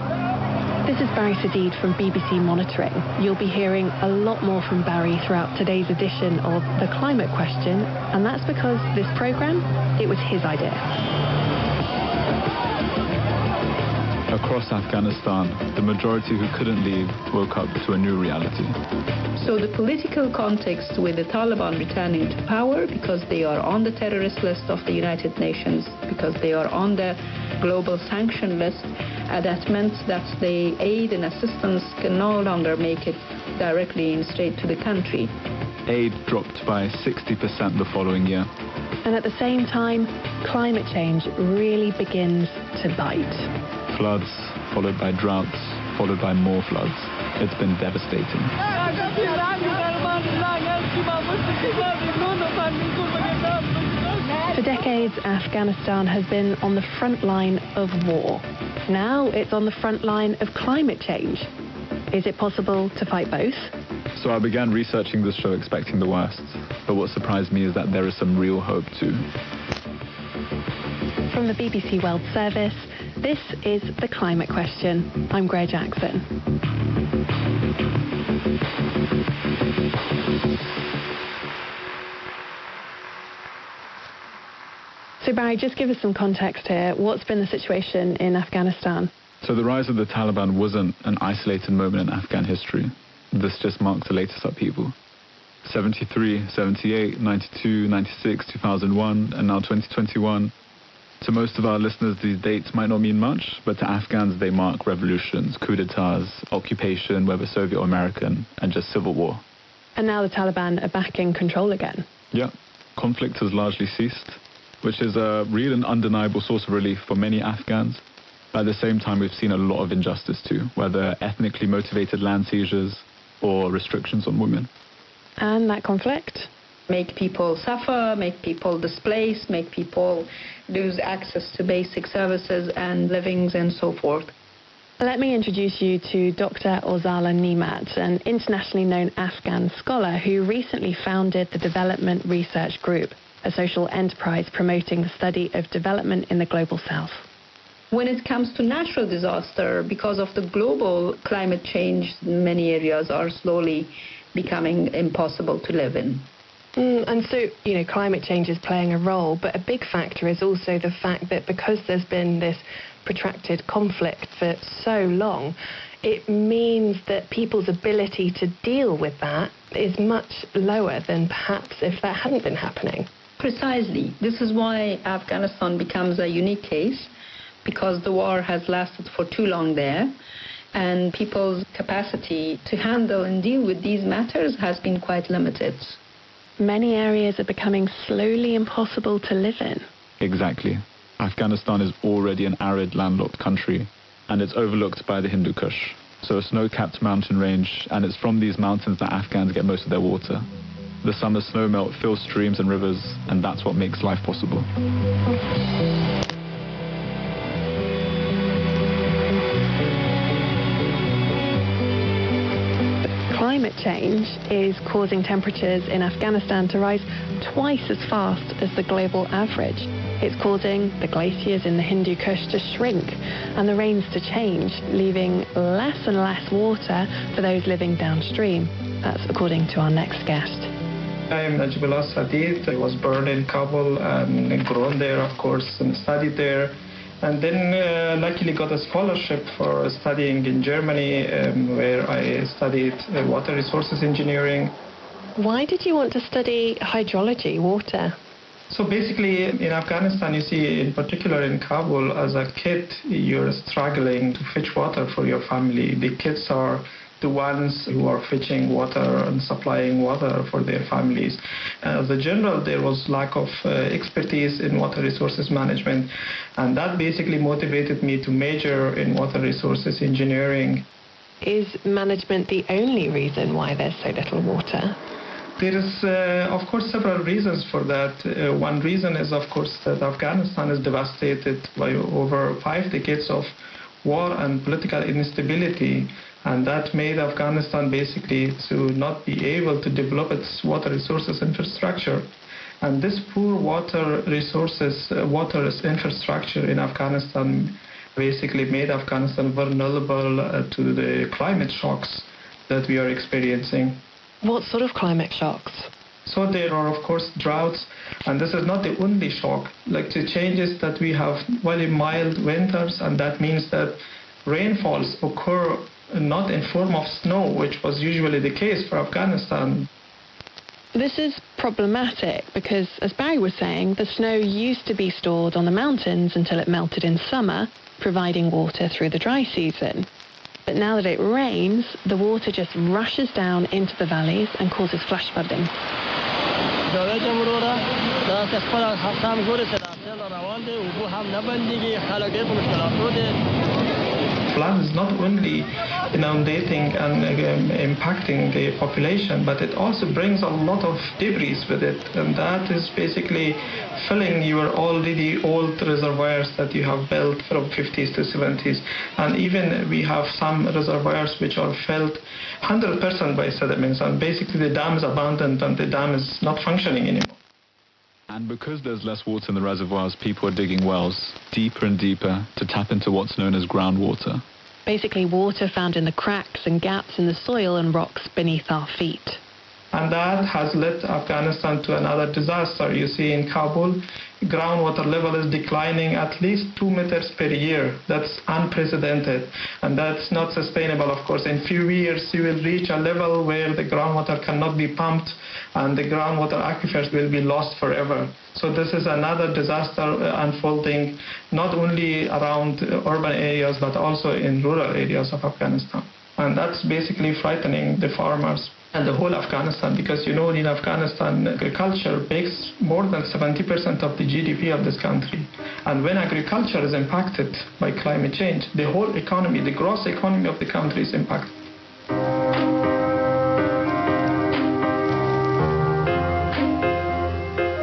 This is Barry Sadid from BBC Monitoring. You'll be hearing a lot more from Barry throughout today's edition of The Climate Question, and that's because this programme, it was his idea. Across Afghanistan, the majority who couldn't leave woke up to a new reality. So the political context with the Taliban returning to power, because they are on the terrorist list of the United Nations, because they are on the global sanction list, that meant that the aid and assistance can no longer make it directly in straight to the country. Aid dropped by 60% the following year. And at the same time, climate change really begins to bite. Floods, followed by droughts, followed by more floods. It's been devastating. For decades, Afghanistan has been on the front line of war. Now it's on the front line of climate change. Is it possible to fight both? So I began researching this show expecting the worst. But what surprised me is that there is some real hope too. From the BBC World Service, this is The Climate Question. I'm Greg Jackson. So Barry, just give us some context here. What's been the situation in Afghanistan? So the rise of the Taliban wasn't an isolated moment in Afghan history. This just marks the latest upheaval. 73, 78, 92, 96, 2001, and now 2021. To most of our listeners, these dates might not mean much, but to Afghans, they mark revolutions, coups d'etats, occupation, whether Soviet or American, and just civil war. And now the Taliban are back in control again. Yeah, conflict has largely ceased, which is a real and undeniable source of relief for many Afghans. At the same time, we've seen a lot of injustice too, whether ethnically motivated land seizures or restrictions on women. And that conflict? Make people suffer, make people displaced, make people lose access to basic services and livings and so forth. Let me introduce you to Dr. Ozala Nemat, an internationally known Afghan scholar who recently founded the Development Research Group, a social enterprise promoting the study of development in the global south. When it comes to natural disaster, because of the global climate change, many areas are slowly becoming impossible to live in. And so, climate change is playing a role, but a big factor is also the fact that because there's been this protracted conflict for so long, it means that people's ability to deal with that is much lower than perhaps if that hadn't been happening. Precisely. This is why Afghanistan becomes a unique case, because the war has lasted for too long there, and people's capacity to handle and deal with these matters has been quite limited. Many areas are becoming slowly impossible to live in. Exactly. Afghanistan is already an arid, landlocked country, and it's overlooked by the Hindu Kush, so a snow-capped mountain range, and it's from these mountains that Afghans get most of their water. The summer snowmelt fills streams and rivers, and that's what makes life possible. Climate change is causing temperatures in Afghanistan to rise twice as fast as the global average. It's causing the glaciers in the Hindu Kush to shrink and the rains to change, leaving less and less water for those living downstream. That's according to our next guest. I am Najibullah Sadid. I was born in Kabul and grown there, of course, and studied there. And then luckily got a scholarship for studying in Germany, where I studied water resources engineering. Why did you want to study hydrology, water? So basically, in Afghanistan, you see, in particular in Kabul, as a kid, you're struggling to fetch water for your family. The kids are the ones who are fetching water and supplying water for their families. As a general, there was lack of expertise in water resources management, and that basically motivated me to major in water resources engineering. Is management the only reason why there's so little water? There is, of course, several reasons for that. One reason is, of course, that Afghanistan is devastated by over 5 decades of war and political instability, and that made Afghanistan basically to not be able to develop its water resources infrastructure. And this poor water resources, water infrastructure in Afghanistan basically made Afghanistan vulnerable to the climate shocks that we are experiencing. What sort of climate shocks? So there are, of course, droughts, and this is not the only shock. Like the changes that we have very mild winters, and that means that rainfalls occur not in form of snow, which was usually the case for Afghanistan. This is problematic because, as Barry was saying, the snow used to be stored on the mountains until it melted in summer, providing water through the dry season. But now that it rains, the water just rushes down into the valleys and causes flash flooding. Flood is not only inundating and impacting the population, but it also brings a lot of debris with it, and that is basically filling your already old reservoirs that you have built from 50s to 70s. And even we have some reservoirs which are filled 100% by sediments, and basically the dam is abandoned and the dam is not functioning anymore. And because there's less water in the reservoirs, people are digging wells deeper and deeper to tap into what's known as groundwater. Basically water found in the cracks and gaps in the soil and rocks beneath our feet. And that has led Afghanistan to another disaster. You see in Kabul, groundwater level is declining at least 2 meters per year. That's unprecedented. And that's not sustainable, of course. In few years, you will reach a level where the groundwater cannot be pumped and the groundwater aquifers will be lost forever. So this is another disaster unfolding not only around urban areas, but also in rural areas of Afghanistan. And that's basically frightening the farmers and the whole Afghanistan, because you know in Afghanistan agriculture makes more than 70% of the GDP of this country. And when agriculture is impacted by climate change, the whole economy, the gross economy of the country is impacted.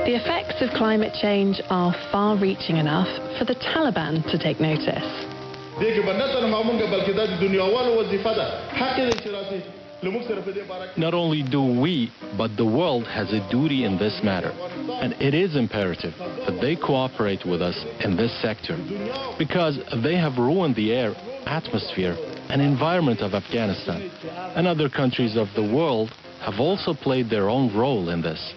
The effects of climate change are far-reaching enough for the Taliban to take notice. Not only do we, but the world has a duty in this matter. And it is imperative that they cooperate with us in this sector, because they have ruined the air, atmosphere, and environment of Afghanistan. And other countries of the world have also played their own role in this.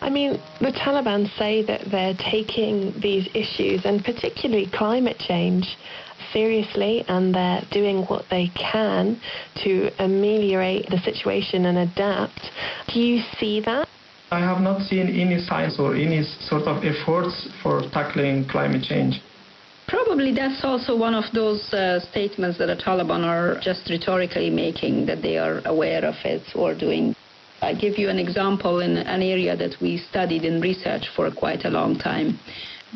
I mean, the Taliban say that they're taking these issues, and particularly climate change, seriously, and they're doing what they can to ameliorate the situation and adapt. Do you see that? I have not seen any signs or any sort of efforts for tackling climate change. Probably that's also one of those statements that the Taliban are just rhetorically making, that they are aware of it or doing. I'll give you an example in an area that we studied in research for quite a long time.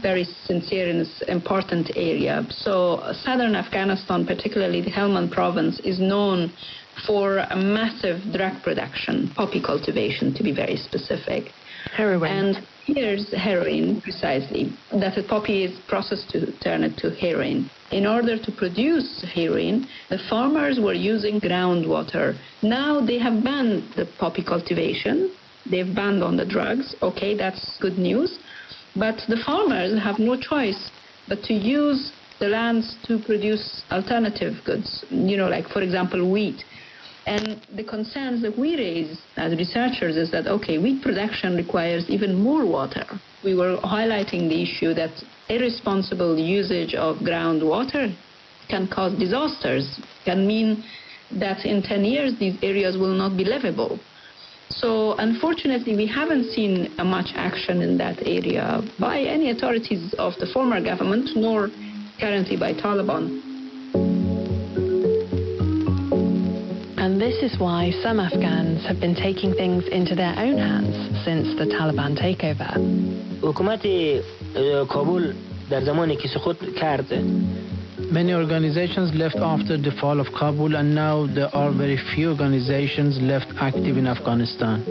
Very sincere and important area. So southern Afghanistan, particularly the Helmand province, is known for a massive drug production, poppy cultivation to be very specific. Heroin. And here's heroin, precisely. That the poppy is processed to turn it to heroin. In order to produce heroin, the farmers were using groundwater. Now they have banned the poppy cultivation. They've banned on the drugs. Okay, that's good news. But the farmers have no choice but to use the lands to produce alternative goods, like, for example, wheat. And the concerns that we raise as researchers is that, okay, wheat production requires even more water. We were highlighting the issue that irresponsible usage of groundwater can cause disasters, can mean that in 10 years these areas will not be livable. So unfortunately, we haven't seen much action in that area by any authorities of the former government, nor currently by Taliban. And this is why some Afghans have been taking things into their own hands since the Taliban takeover. Many organizations left after the fall of Kabul, and now there are very few organizations left active in Afghanistan.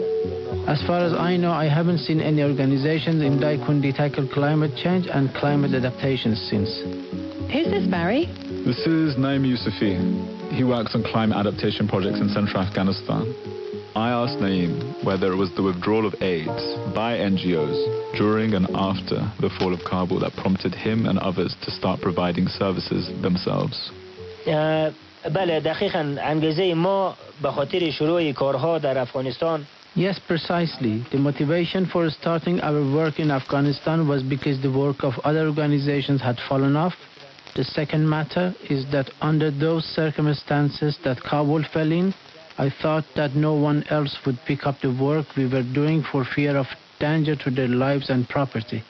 As far as I know, I haven't seen any organizations in Daikundi tackle climate change and climate adaptation since. Who's this, Barry? This is Naim Yousufi. He works on climate adaptation projects in central Afghanistan. I asked Naim whether it was the withdrawal of aid by NGOs during and after the fall of Kabul that prompted him and others to start providing services themselves. بله دقیقاً انگیزه ما به خاطر شروع کارها در افغانستان. Yes, precisely. The motivation for starting our work in Afghanistan was because the work of other organizations had fallen off. The second matter is that under those circumstances that Kabul fell in, I thought that no one else would pick up the work we were doing for fear of danger to their lives and property.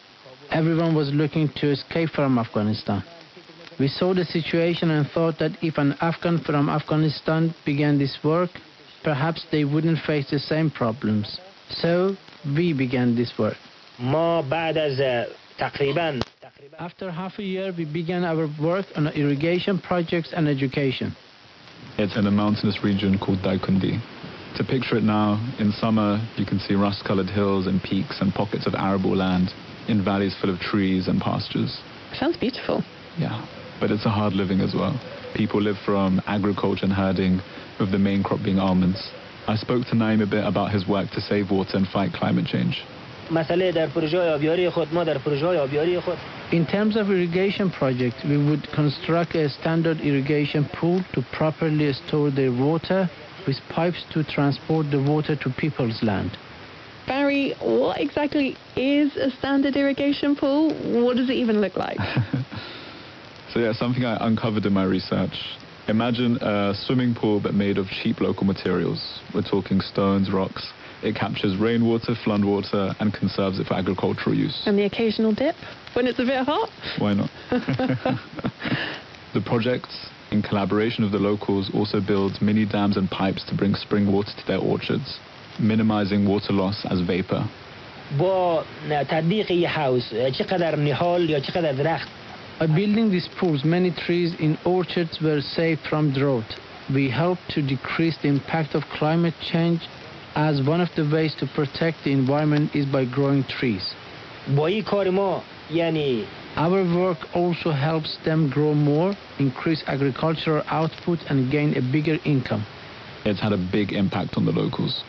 Everyone was looking to escape from Afghanistan. We saw the situation and thought that if an Afghan from Afghanistan began this work, perhaps they wouldn't face the same problems. So we began this work. After half a year, we began our work on irrigation projects and education. It's in a mountainous region called Daikundi. To picture it now, in summer you can see rust-colored hills and peaks and pockets of arable land in valleys full of trees and pastures. Sounds beautiful. Yeah, but it's a hard living as well. People live from agriculture and herding, with the main crop being almonds. I spoke to Naim a bit about his work to save water and fight climate change. In terms of irrigation project, we would construct a standard irrigation pool to properly store their water with pipes to transport the water to people's land. Barry, what exactly is a standard irrigation pool? What does it even look like? So yeah, something I uncovered in my research. Imagine a swimming pool but made of cheap local materials. We're talking stones, rocks. It captures rainwater, floodwater, and conserves it for agricultural use. And the occasional dip when it's a bit hot? Why not? The project, in collaboration with the locals, also builds mini dams and pipes to bring spring water to their orchards, minimizing water loss as vapor. By building these pools, many trees in orchards were saved from drought. We helped to decrease the impact of climate change, as one of the ways to protect the environment is by growing trees. Our work also helps them grow more, increase agricultural output, and gain a bigger income. It's had a big impact on the locals.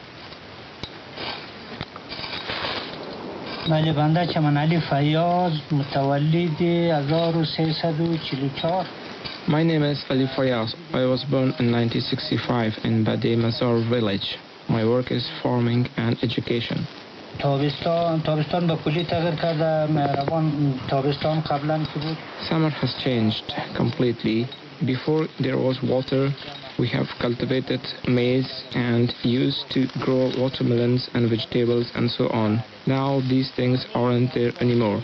My name is Ali Fayaz. I was born in 1965 in Badi Mazar village. My work is farming and education. Summer has changed completely. Before there was water, we have cultivated maize and used to grow watermelons and vegetables and so on. Now these things aren't there anymore.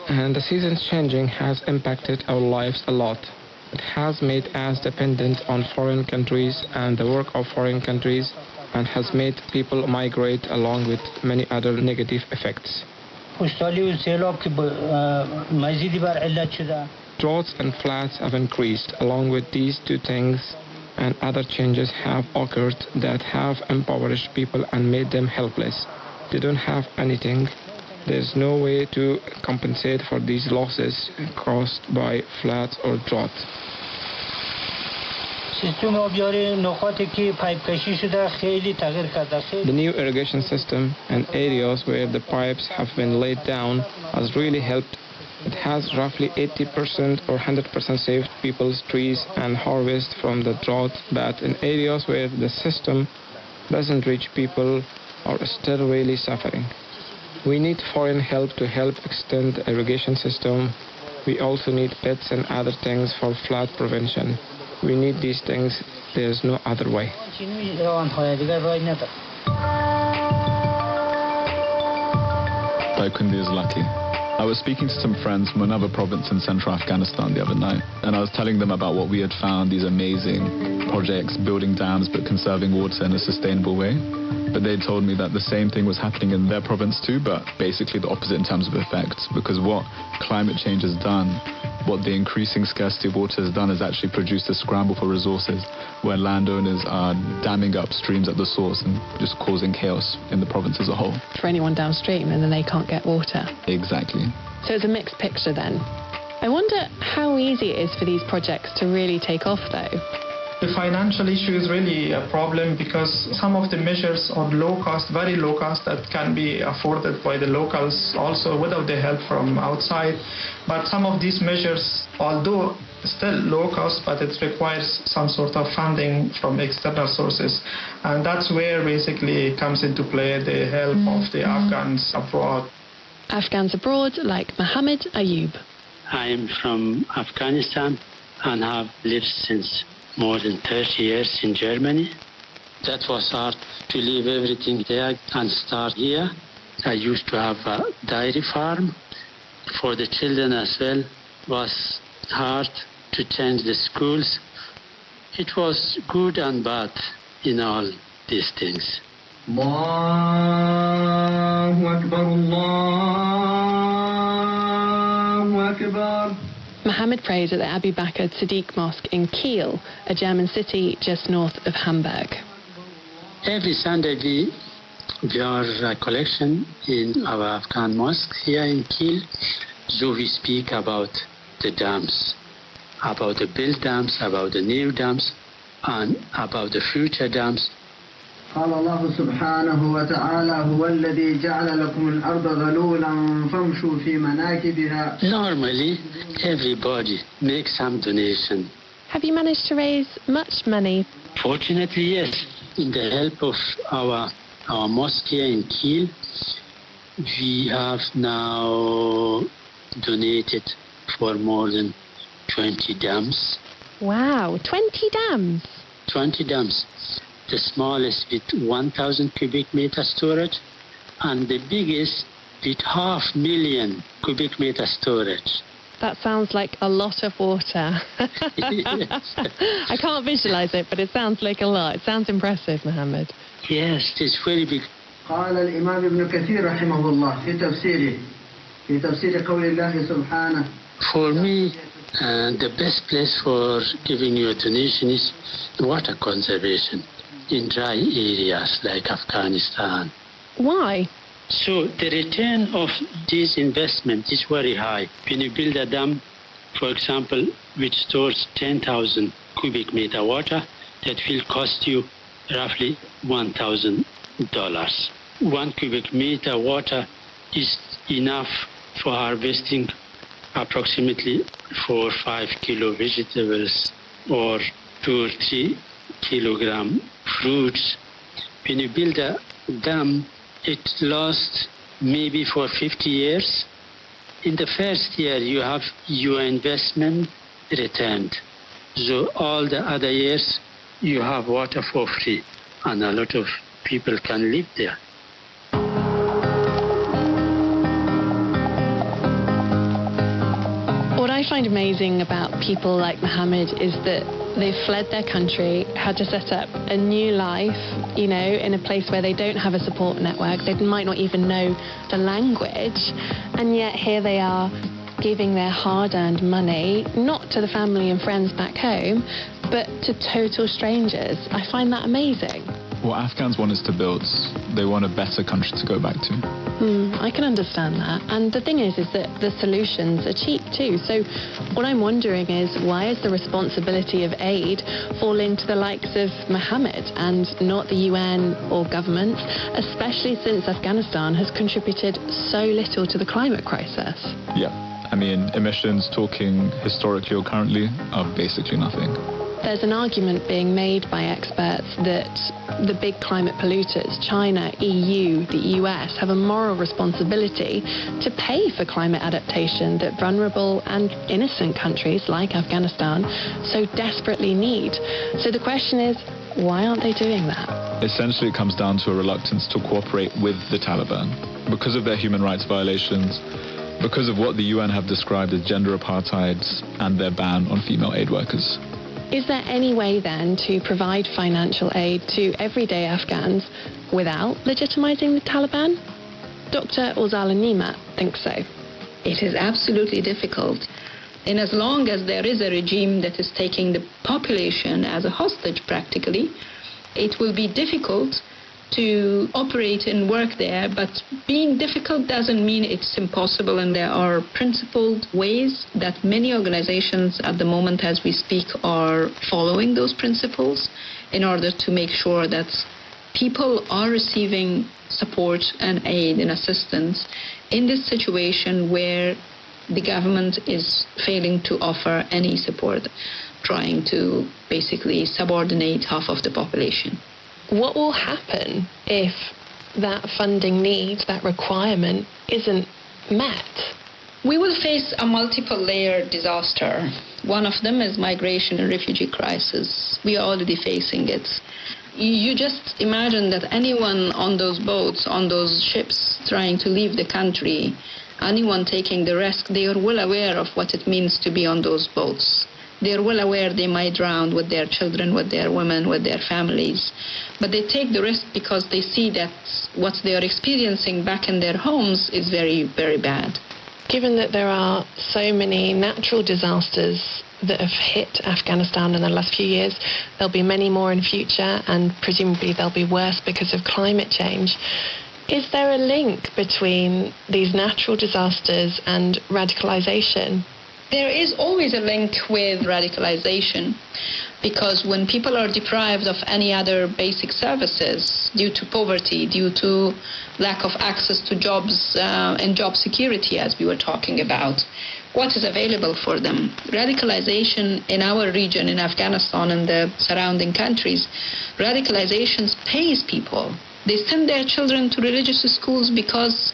And the seasons changing has impacted our lives a lot. It has made us dependent on foreign countries and the work of foreign countries, and has made people migrate along with many other negative effects. Droughts and floods have increased. Along with these two things, and other changes have occurred that have impoverished people and made them helpless. They don't have anything. There's no way to compensate for these losses caused by floods or drought. The new irrigation system and areas where the pipes have been laid down has really helped. It has roughly 80% or 100% saved people's trees and harvest from the drought, but in areas where the system doesn't reach, people are still really suffering. We need foreign help to help extend the irrigation system. We also need pets and other things for flood prevention. We need these things. There's no other way. Daikundi is lucky. I was speaking to some friends from another province in central Afghanistan the other night, and I was telling them about what we had found, these amazing projects, building dams but conserving water in a sustainable way. But they told me that the same thing was happening in their province too, but basically the opposite in terms of effects, because what climate change has done what the increasing scarcity of water has done is actually produced a scramble for resources where landowners are damming up streams at the source and just causing chaos in the province as a whole. For anyone downstream, and then they can't get water. Exactly. So it's a mixed picture then. I wonder how easy it is for these projects to really take off though. The financial issue is really a problem because some of the measures are low cost, very low cost, that can be afforded by the locals also without the help from outside. But some of these measures, although still low cost, but it requires some sort of funding from external sources. And that's where basically comes into play the help of the Afghans abroad. Afghans abroad like Mohammed Ayub. I am from Afghanistan and have lived since more than 30 years in Germany. That was hard to leave everything there and start here. I used to have a dairy farm. For the children as well, it was hard to change the schools. It was good and bad in all these things. Allahu Akbar, Allahu Akbar. Mohammed prays at the Abu Bakr Siddiq Mosque in Kiel, a German city just north of Hamburg. Every Sunday we are a collection in our Afghan mosque here in Kiel. So we speak about the dams, about the built dams, about the new dams, and about the future dams. قال الله سبحانه وتعالى هو الذي جعل لكم الأرض ذلولا فامشوا في مناكبها. Normally, everybody makes some donation. Have you managed to raise much money? Fortunately, yes. In the help of our mosque here in Kiel, we have now donated for more than 20 dams. Wow, 20 dams? 20 dams. The smallest with 1,000 cubic meter storage, and the biggest with 500,000 cubic meter storage. That sounds like a lot of water. Yes. I can't visualize it, but it sounds like a lot. It sounds impressive, Mohammed. Yes, it's very big. قال الإمام ابن كثير رحمه الله في تفسير قول الله سبحانه. For me, the best place for giving you a donation is water conservation in dry areas like Afghanistan. Why? So the return of this investment is very high. When you build a dam, for example, which stores 10,000 cubic meter water, that will cost you roughly $1,000. 1 cubic meter water is enough for harvesting approximately 4 or 5 kilo vegetables or 2 or 3 kilogram fruits. When you build a dam, it lasts maybe for 50 years. In the first year, you have your investment returned. So all the other years, you have water for free, and a lot of people can live there. What I find amazing about people like Mohammed is that they've fled their country, had to set up a new life, you know, in a place where they don't have a support network. They might not even know the language. And yet here they are giving their hard-earned money, not to the family and friends back home, but to total strangers. I find that amazing. What Afghans want is to build. They want a better country to go back to. I can understand that. And the thing is that the solutions are cheap too. So what I'm wondering is, why is the responsibility of aid falling to the likes of Mohammed and not the UN or governments, especially since Afghanistan has contributed so little to the climate crisis? Yeah, I mean, emissions, talking historically or currently, are basically nothing. There's an argument being made by experts that the big climate polluters, China, EU, the US, have a moral responsibility to pay for climate adaptation that vulnerable and innocent countries like Afghanistan so desperately need. So the question is, why aren't they doing that? Essentially, it comes down to a reluctance to cooperate with the Taliban because of their human rights violations, because of what the UN have described as gender apartheid and their ban on female aid workers. Is there any way then to provide financial aid to everyday Afghans without legitimizing the Taliban? Dr. Urzala Nemat thinks so. It is absolutely difficult And as long as there is a regime that is taking the population as a hostage practically, it will be difficult to operate and work there. But being difficult doesn't mean it's impossible, and there are principled ways that many organizations at the moment as we speak are following those principles in order to make sure that people are receiving support and aid and assistance in this situation where the government is failing to offer any support, trying to basically subordinate half of the population. What will happen if that funding need, that requirement, isn't met? We will face a multiple-layered disaster. One of them is migration and refugee crisis. We are already facing it. You just imagine that anyone on those boats, on those ships trying to leave the country, anyone taking the risk, they are well aware of what it means to be on those boats. They are well aware they might drown with their children, with their women, with their families. But they take the risk because they see that what they are experiencing back in their homes is very, very bad. Given that there are so many natural disasters that have hit Afghanistan in the last few years, there'll be many more in future, and presumably they'll be worse because of climate change. Is there a link between these natural disasters and radicalization? There is always a link with radicalization, because when people are deprived of any other basic services due to poverty, due to lack of access to jobs and job security, as we were talking about, what is available for them? Radicalization in our region, in Afghanistan and the surrounding countries, radicalization pays people. They send their children to religious schools because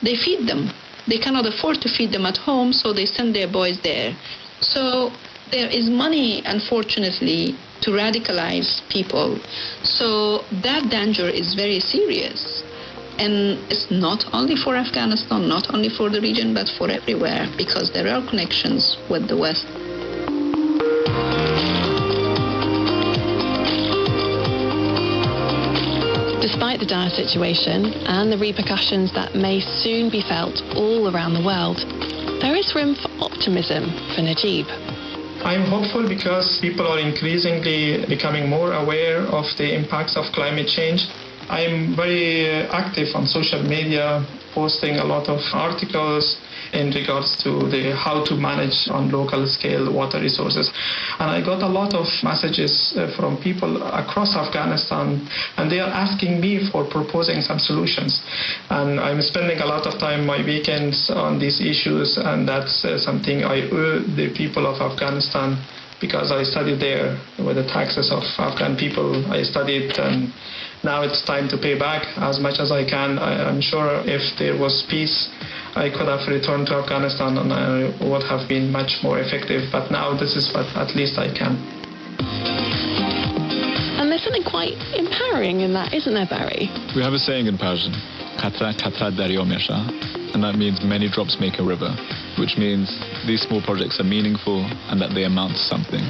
they feed them. They cannot afford to feed them at home, so they send their boys there. So there is money, unfortunately, to radicalize people. So that danger is very serious. And it's not only for Afghanistan, not only for the region, but for everywhere, because there are connections with the West. Despite the dire situation and the repercussions that may soon be felt all around the world, there is room for optimism for Najib. I'm hopeful because people are increasingly becoming more aware of the impacts of climate change. I'm very active on social media, posting a lot of articles in regards to how to manage on local scale water resources. And I got a lot of messages from people across Afghanistan, and they are asking me for proposing some solutions. And I'm spending a lot of time, my weekends, on these issues, and that's something I owe the people of Afghanistan, because I studied there with the taxes of Afghan people. I studied, and now it's time to pay back as much as I can. I'm sure if there was peace, I could have returned to Afghanistan and I would have been much more effective. But now this is what at least I can. And there's something quite empowering in that, isn't there, Barry? We have a saying in Persian, "Qatra qatra daryo mesha," and that means many drops make a river, which means these small projects are meaningful and that they amount to something.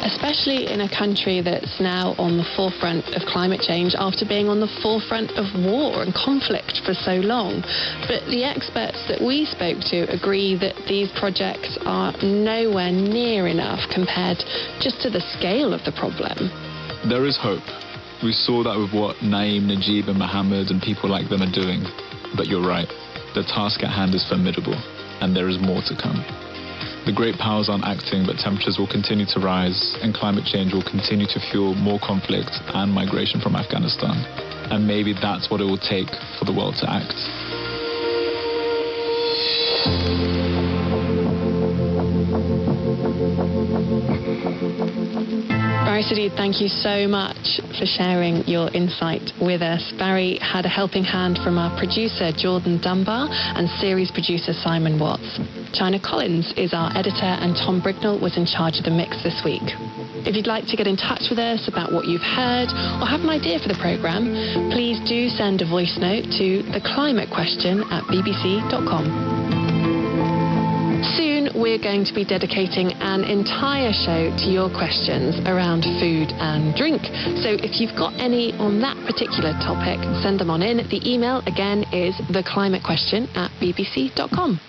Especially in a country that's now on the forefront of climate change after being on the forefront of war and conflict for so long. But the experts that we spoke to agree that these projects are nowhere near enough compared just to the scale of the problem. There is hope. We saw that with what Naeem, Najib and Mohammed and people like them are doing. But you're right, the task at hand is formidable, and there is more to come. The great powers aren't acting, but temperatures will continue to rise, and climate change will continue to fuel more conflict and migration from Afghanistan. And maybe that's what it will take for the world to act. Barry Sadid, thank you so much for sharing your insight with us. Barry had a helping hand from our producer, Jordan Dunbar, and series producer, Simon Watts. China Collins is our editor, and Tom Brignall was in charge of the mix this week. If you'd like to get in touch with us about what you've heard or have an idea for the programme, please do send a voice note to theclimatequestion@bbc.com. Soon we're going to be dedicating an entire show to your questions around food and drink. So if you've got any on that particular topic, send them on in. The email again is theclimatequestion@bbc.com.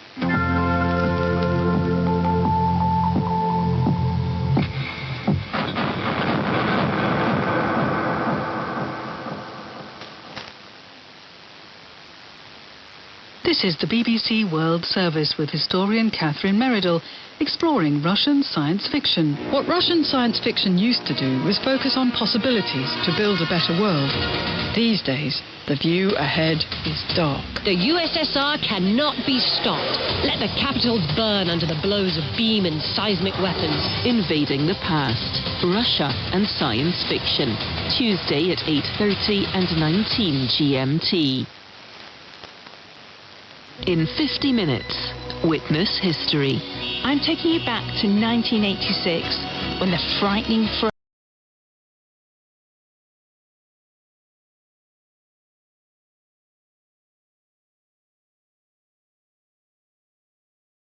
This is the BBC World Service with historian Catherine Meridell, exploring Russian science fiction. What Russian science fiction used to do was focus on possibilities to build a better world. These days, the view ahead is dark. The USSR cannot be stopped. Let the capitals burn under the blows of beam and seismic weapons. Invading the Past, Russia and Science Fiction. Tuesday at 8:30 and 19 GMT. In 50 minutes, witness history. I'm taking you back to 1986, when the frightening